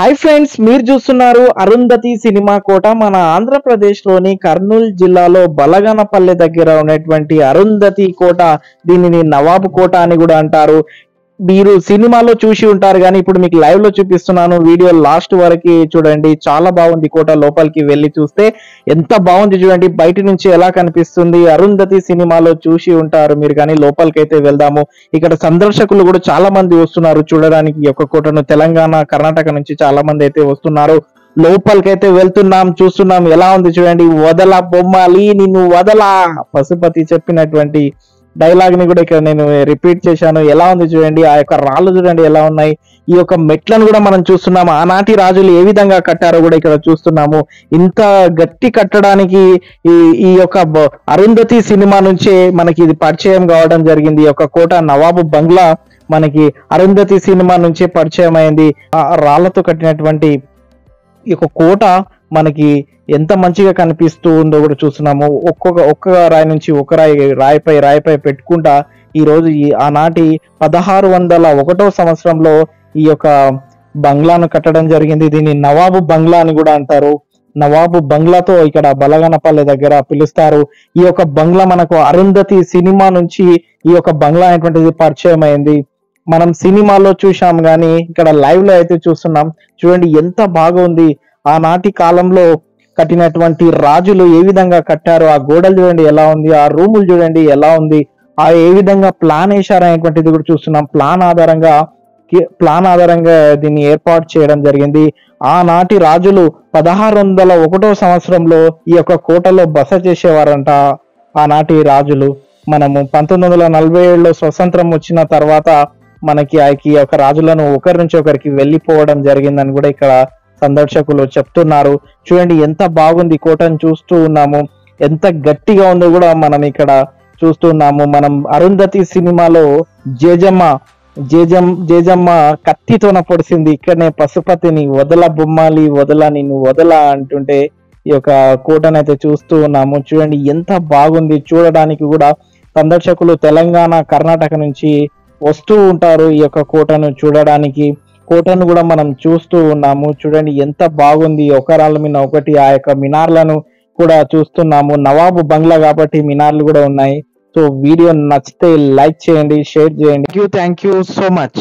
Hi friends, మీరు చూస్తున్నారు Arundhati cinema కోట. మన ఆంధ్రప్రదేశ్ లోని కర్నూలు జిల్లాలో బలగనపల్లె దగ్గర ఉన్నటువంటి అరుంధతి కోట. దీనిని నవాబు కోట అని కూడా అంటారు. మీరు సినిమాలో చూసి ఉంటారు కానీ ఇప్పుడు మీకు లైవ్ లో చూపిస్తున్నాను. వీడియో లాస్ట్ వరకు చూడండి, చాలా బాగుంది. కోట లోపలికి వెళ్ళి చూస్తే ఎంత బాగుంది చూడండి. బయట నుంచి ఎలా కనిపిస్తుంది. అరుంధతి సినిమాలో చూసి ఉంటారు మీరు, కానీ లోపలికి అయితే వెళ్దాము. ఇక్కడ సందర్శకులు కూడా చాలా మంది వస్తున్నారు చూడడానికి ఈ యొక్క కోటను. తెలంగాణ, కర్ణాటక నుంచి చాలా మంది అయితే వస్తున్నారు. లోపలికైతే వెళ్తున్నాం, చూస్తున్నాం ఎలా ఉంది చూడండి. వదల బొమ్మాలి నిన్ను వదలా, పశుపతి చెప్పినటువంటి డైలాగ్ ని కూడా ఇక్కడ నేను రిపీట్ చేశాను. ఎలా ఉంది చూడండి. ఆ యొక్క రాళ్ళు చూడండి ఎలా ఉన్నాయి. ఈ యొక్క మెట్లను కూడా మనం చూస్తున్నాము. ఆనాటి రాజులు ఏ విధంగా కట్టారో కూడా ఇక్కడ చూస్తున్నాము. ఇంత గట్టి కట్టడానికి ఈ యొక్క అరుంధతి సినిమా నుంచే మనకి ఇది పరిచయం కావడం జరిగింది. ఈ యొక్క కోట నవాబు బంగ్లా మనకి అరుంధతి సినిమా నుంచే పరిచయం అయింది. ఆ రాళ్లతో కట్టినటువంటి ఈ యొక్క కోట మనకి ఎంత మంచిగా కనిపిస్తూ ఉందో కూడా చూస్తున్నాము. ఒక్క రాయి నుంచి ఒక రాయిపై పెట్టుకుంటా ఈ రోజు ఆనాటి 1601 సంవత్సరంలో ఈ యొక్క బంగ్లాను కట్టడం జరిగింది. దీన్ని నవాబు బంగ్లా అని కూడా అంటారు. నవాబు బంగ్లాతో ఇక్కడ బలగనపల్లె దగ్గర పిలుస్తారు. ఈ యొక్క బంగ్లా మనకు అరుంధతి సినిమా నుంచి ఈ యొక్క బంగ్లా అనేటువంటిది పరిచయం అయింది. మనం సినిమాలో చూసాం కానీ ఇక్కడ లైవ్ లో అయితే చూస్తున్నాం. చూడండి ఎంత బాగుంది. ఆనాటి కాలంలో కట్టినటువంటి రాజులు ఏ విధంగా కట్టారు. ఆ గోడలు చూడండి ఎలా ఉంది. ఆ రూములు చూడండి ఎలా ఉంది. ఆ ఏ విధంగా ప్లాన్ వేశారు అనేటువంటిది కూడా చూస్తున్నాం. ప్లాన్ ఆధారంగా దీన్ని ఏర్పాటు చేయడం జరిగింది. ఆనాటి రాజులు 1601 సంవత్సరంలో ఈ యొక్క కోటలో బస చేసేవారంట. ఆనాటి రాజులు మనము 1947లో స్వతంత్రం వచ్చిన తర్వాత మనకి ఈ యొక్క రాజులను ఒకరి నుంచి ఒకరికి వెళ్ళిపోవడం జరిగిందని కూడా ఇక్కడ సందర్శకులు చెప్తున్నారు. చూడండి ఎంత బాగుంది. కోటను చూస్తూ ఉన్నాము. ఎంత గట్టిగా ఉందో కూడా మనం ఇక్కడ చూస్తున్నాము. మనం అరుంధతి సినిమాలో జేజమ్మ కత్తితోన పొడిసింది. ఇక్కడనే పశుపతిని వదల బొమ్మాలి వదల నిన్ను వదల అంటుంటే ఈ యొక్క కోటనైతే చూస్తూ ఉన్నాము. చూడండి ఎంత బాగుంది. చూడడానికి కూడా సందర్శకులు తెలంగాణ, కర్ణాటక నుంచి వస్తూ ఉంటారు ఈ యొక్క కోటను చూడడానికి. కోటను కూడా మనం చూస్తూ ఉన్నాము. చూడండి ఎంత బాగుంది. ఒక రాళ్ళ మీద ఒకటి ఆ యొక్క మినార్లను కూడా చూస్తున్నాము. నవాబు బంగ్లా కాబట్టి మినార్లు కూడా ఉన్నాయి. సో వీడియో నచ్చితే లైక్ చేయండి, షేర్ చేయండి. Thank you so much.